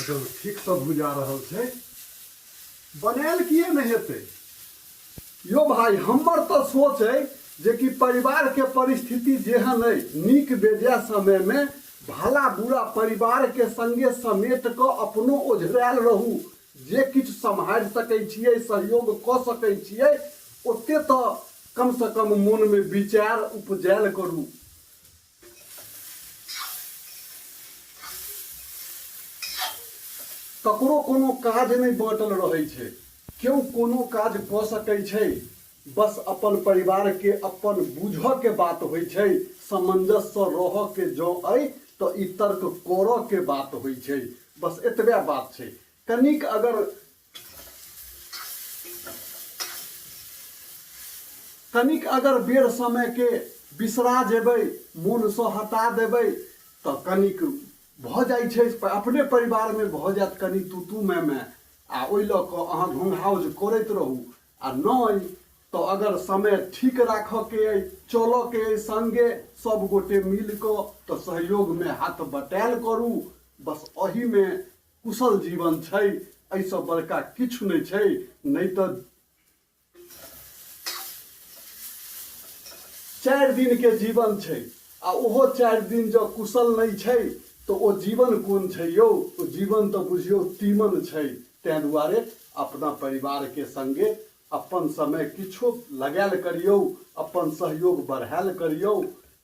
एकदम ठीक से बुझा रहल छै। बनायल किए नहीं हेतै यो भाई। हमर तो सोच है जे कि परिवार के परिस्थिति जेहन है, नीक बेजाय समय में भला बुरा परिवार के संगे समेट क अपनो ओझरायल रहू। जे किछु सम्हारि सकै छियै, सहयोग क सकै छियै, ओते तो कम से कम मन में विचार उपजायल करू। ककरो कोनो काज नहीं बाँटल रहै छै, केओ कोनो काज क सकै छै। बस अपन परिवार के अपन बुझ के बात होइ छै, सामंजस्य रह के जो अइ तो ई तर्क कर के बात होइ छै। बस एतबे बात छै। कनिक अगर बेर समय के बिसरा जेबै, मोन से हटा देबै तो कनिक भ जाइ छै, अपने परिवार में भ जात कनि तू मैं आ ओइ ल क अहाँ घुंघाउज करैत रहू। आ नहीं तो अगर समय ठीक राख के अइ, चल के अइ संगे सब गोटे मिल क तो सहयोग में हाथ बटायल करू। बस अही में कुशल जीवन छै, ऐसे बड़का किछु नहीं छै। नहीं तो 4 दिन के जीवन छै आ ओहो 4 दिन जो कुशल नहीं छै तो ओ जीवन कोन छै यौ? ओ जीवन तो बुझियो तीमन छै। तै दुआरे अपना परिवार के संगे अपन समय किछो लगायल करियौ, अपन सहयोग बढ़ायल करियौ।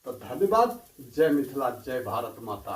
तो धन्यवाद। जय मिथिला, जय भारत माता।